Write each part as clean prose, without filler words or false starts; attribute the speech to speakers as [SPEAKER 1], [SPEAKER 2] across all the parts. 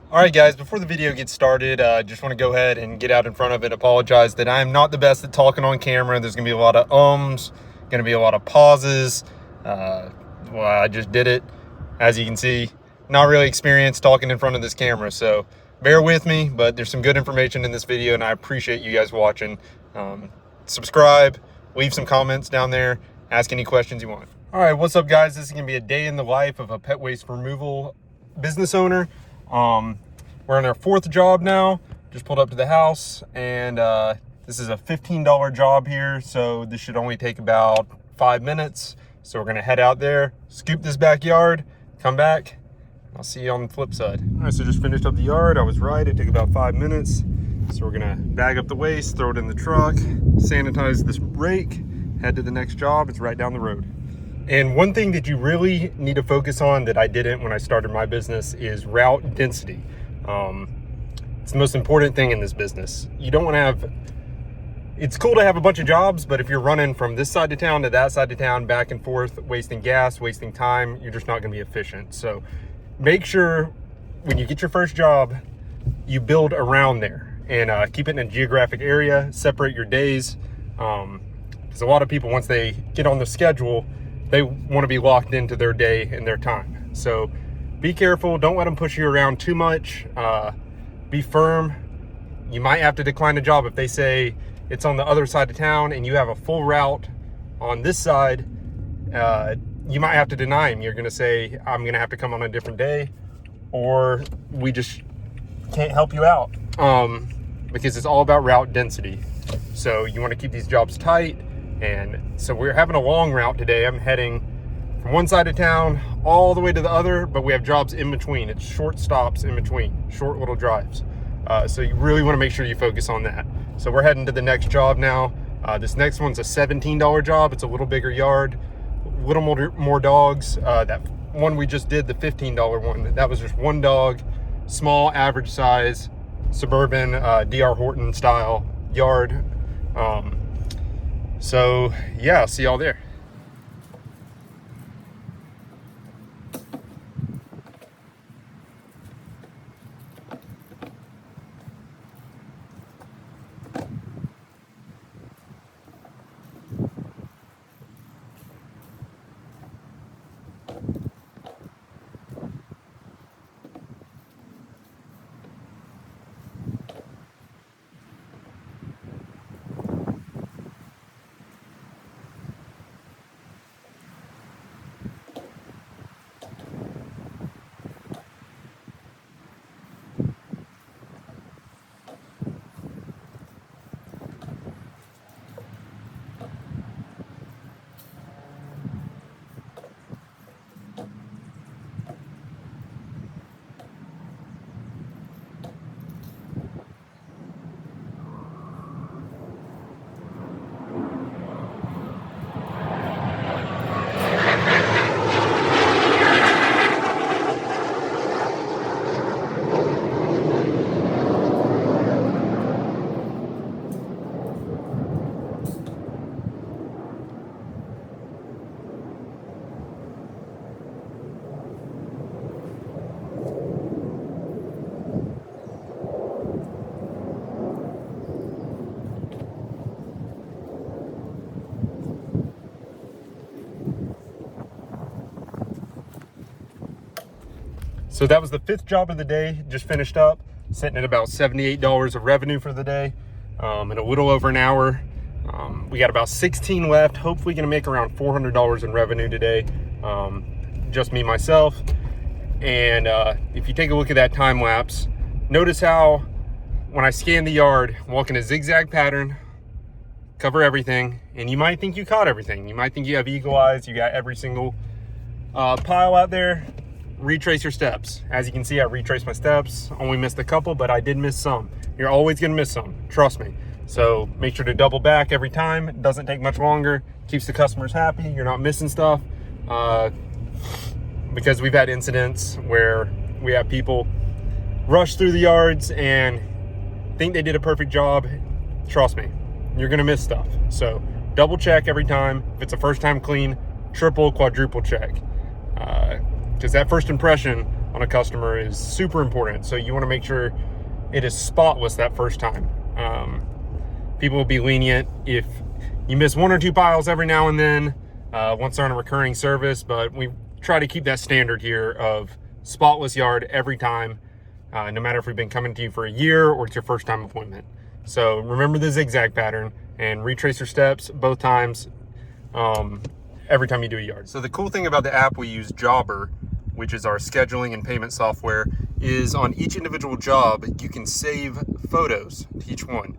[SPEAKER 1] All right, guys, before the video gets started, just want to go ahead and get out in front of it, apologize that I am not the best at talking on camera. There's going to be a lot of going to be a lot of pauses. Well, I just did it. As you can see, not really experienced talking in front of this camera, so bear with me, but there's some good information in this video, and I appreciate you guys watching. Subscribe, leave some comments down there, ask any questions you want. All right, what's up, guys? This is going to be a day in the life of a pet waste removal business owner. We're on our fourth job now. Just pulled up to the house, and this is a $15 job here, so this should only take about 5 minutes. So we're gonna head out there, scoop this backyard, come back. I'll see you on the flip side. All right, so just finished up the yard. I was right, it took about 5 minutes. So we're gonna bag up the waste, throw it in the truck, sanitize this rake, head to the next job. It's right down the road. And one thing that you really need to focus on that I didn't when I started my business is route density. It's the most important thing in this business. You don't want to have, it's cool to have a bunch of jobs, but if you're running from this side of town to that side of town, back and forth, wasting gas, wasting time, you're just not going to be efficient. So make sure when you get your first job, you build around there and keep it in a geographic area, separate your days. Because a lot of people, once they get on the schedule, they want to be locked into their day and their time. So be careful. Don't let them push you around too much. Be firm. You might have to decline a job if they say it's on the other side of town and you have a full route on this side. You might have to deny them. You're going to say, I'm going to have to come on a different day, or we just can't help you out, because it's all about route density. So you want to keep these jobs tight. And so we're having a long route today. I'm heading from one side of town all the way to the other, but we have jobs in between. It's short stops in between, short little drives. So you really want to make sure you focus on that. So we're heading to the next job now. This next one's a $17 job. It's a little bigger yard, a little more dogs. That one we just did, the $15 one, that was just one dog, small, average size, suburban, DR Horton style yard. So yeah, I'll see y'all there. So that was the fifth job of the day, just finished up, sitting at about $78 of revenue for the day, in a little over an hour. We got about 16 left, hopefully gonna make around $400 in revenue today, just me, myself. And if you take a look at that time lapse, notice how when I scan the yard, walk in a zigzag pattern, cover everything, and you might think you caught everything. You might think you have eagle eyes, you got every single pile out there. Retrace your steps. As you can see, I retraced my steps, only missed a couple, but I did miss some. You're always gonna miss some, trust me. So make sure to double back every time. It doesn't take much longer, keeps the customers happy, you're not missing stuff. Because we've had incidents where we have people rush through the yards and think they did a perfect job. Trust me, you're gonna miss stuff. So double check every time. If it's a first time clean, triple, quadruple check. Because that first impression on a customer is super important. So you want to make sure it is spotless that first time. People will be lenient if you miss 1 or 2 piles every now and then, once they're on a recurring service, but we try to keep that standard here of spotless yard every time, no matter if we've been coming to you for a year or it's your first time appointment. So remember the zigzag pattern and retrace your steps both times, every time you do a yard. So the cool thing about the app we use, Jobber, which is our scheduling and payment software, is on each individual job, you can save photos to each one.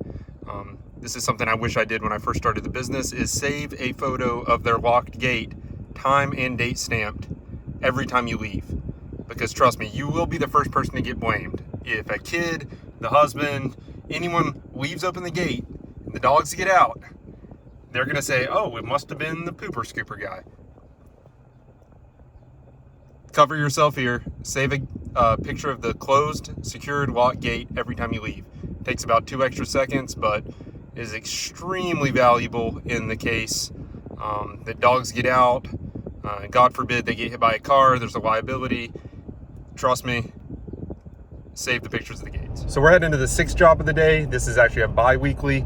[SPEAKER 1] This is something I wish I did when I first started the business, is save a photo of their locked gate, time and date stamped, every time you leave. Because trust me, you will be the first person to get blamed. If a kid, the husband, anyone leaves open the gate and the dogs get out, they're gonna say, oh, it must have been the pooper scooper guy. Cover yourself here. Save a picture of the closed, secured, locked gate every time you leave. Takes about 2 extra seconds, but is extremely valuable in the case that dogs get out. God forbid they get hit by a car, there's a liability. Trust me, save the pictures of the gates. So we're heading to the 6th job of the day. This is actually a bi-weekly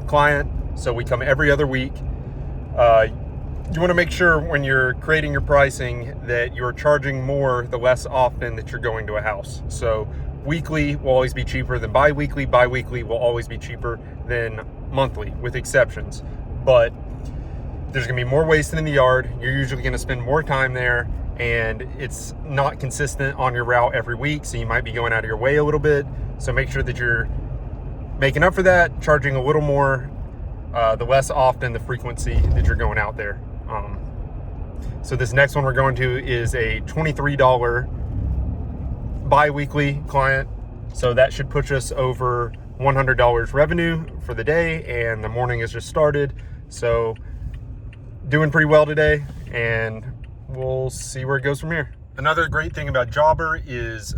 [SPEAKER 1] client, so we come every other week. You want to make sure when you're creating your pricing that you're charging more the less often that you're going to a house. So weekly will always be cheaper than bi-weekly. Bi-weekly will always be cheaper than monthly, with exceptions. But there's going to be more wasted in the yard. You're usually going to spend more time there, and it's not consistent on your route every week. So you might be going out of your way a little bit. So make sure that you're making up for that, charging a little more, the less often the frequency that you're going out there. So this next one we're going to is a $23 bi-weekly client. So that should push us over $100 revenue for the day, and the morning has just started. So doing pretty well today, and we'll see where it goes from here. Another great thing about Jobber is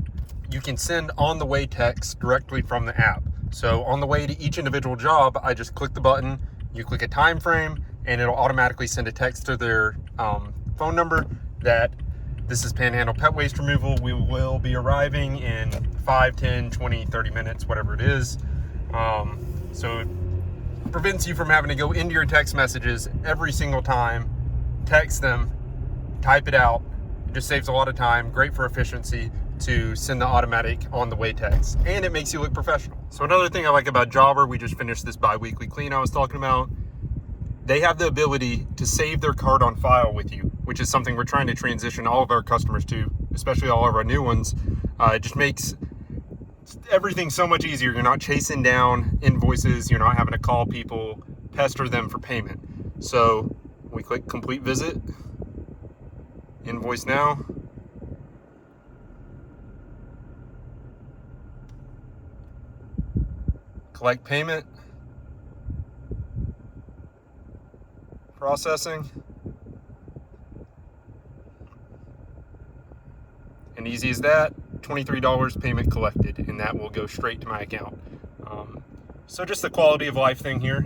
[SPEAKER 1] you can send on the way text directly from the app. So on the way to each individual job, I just click the button, you click a time frame, and it'll automatically send a text to their phone number that this is Panhandle Pet Waste Removal. We will be arriving in 5, 10, 20, 30 minutes, whatever it is. So it prevents you from having to go into your text messages every single time, text them, type it out. It just saves a lot of time, great for efficiency to send the automatic on the way text, and it makes you look professional. So another thing I like about Jobber, we just finished this bi-weekly clean I was talking about. They have the ability to save their card on file with you, which is something we're trying to transition all of our customers to, especially all of our new ones. It just makes everything so much easier. You're not chasing down invoices. You're not having to call people, pester them for payment. So we click complete visit, invoice now. Collect payment. Processing. And easy as that, $23 payment collected, and that will go straight to my account. So just the quality of life thing here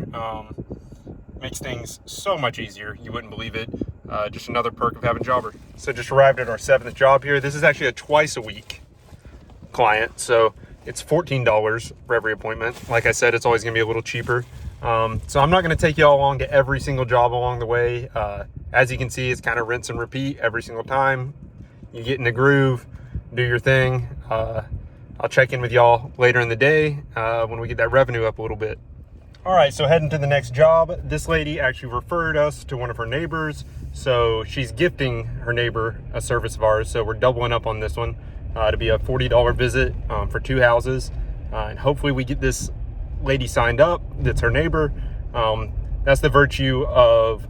[SPEAKER 1] makes things so much easier. You wouldn't believe it. Just another perk of having Jobber. So just arrived at our 7th job here. This is actually a twice a week client, so it's $14 for every appointment. Like I said, it's always gonna be a little cheaper. So I'm not gonna take you all along to every single job along the way. As you can see, it's kind of rinse and repeat every single time. You get in the groove, do your thing. I'll check in with y'all later in the day when we get that revenue up a little bit. All right, so heading to the next job. This lady actually referred us to one of her neighbors. So she's gifting her neighbor a service of ours. So we're doubling up on this one to be a $40 visit for 2 houses. And hopefully we get this lady signed up. That's her neighbor. That's the virtue of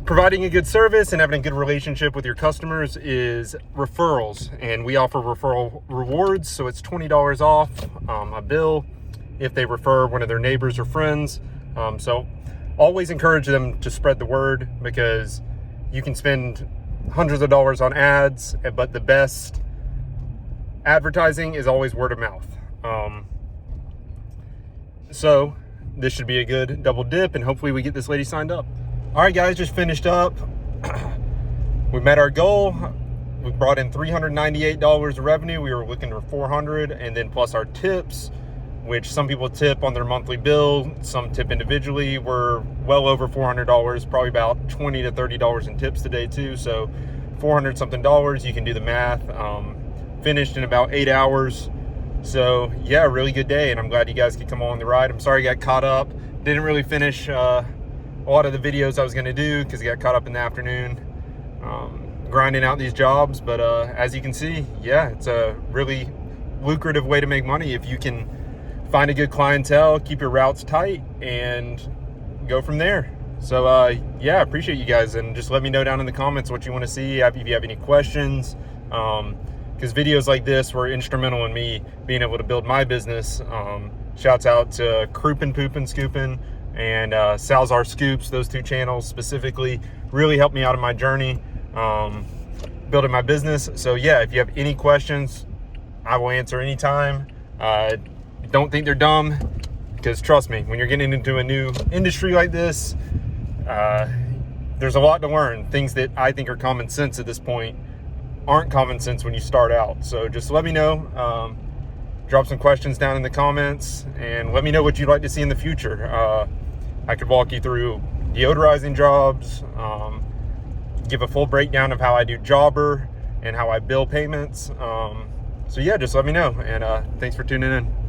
[SPEAKER 1] providing a good service and having a good relationship with your customers is referrals. And we offer referral rewards. So it's $20 off a bill if they refer one of their neighbors or friends. So always encourage them to spread the word, because you can spend hundreds of dollars on ads, but the best advertising is always word of mouth. So this should be a good double dip, and hopefully we get this lady signed up. All right, guys, just finished up. We met our goal. we brought in $398 of revenue. We were looking for 400, and then plus our tips, which some people tip on their monthly bill, some tip individually. We're well over $400, probably about $20 to $30 in tips today too. So 400 something dollars, you can do the math. Finished in about 8 hours. So yeah, really good day, and I'm glad you guys could come on the ride. I'm sorry I got caught up. Didn't really finish a lot of the videos I was gonna do because I got caught up in the afternoon grinding out these jobs. But as you can see, yeah, it's a really lucrative way to make money if you can find a good clientele, keep your routes tight, and go from there. So yeah, I appreciate you guys, and just let me know down in the comments what you want to see, if you have any questions, because videos like this were instrumental in me being able to build my business. Shouts out to Croupin Poopin Scoopin and Salzar Scoops. Those two channels specifically really helped me out in my journey building my business. So yeah, if you have any questions, I will answer anytime. Don't think they're dumb, because trust me, when you're getting into a new industry like this, there's a lot to learn. Things that I think are common sense at this point aren't common sense when you start out. So just let me know. Drop some questions down in the comments, and let me know what you'd like to see in the future. I could walk you through deodorizing jobs, give a full breakdown of how I do jobber and how I bill payments. So yeah, just let me know, and thanks for tuning in.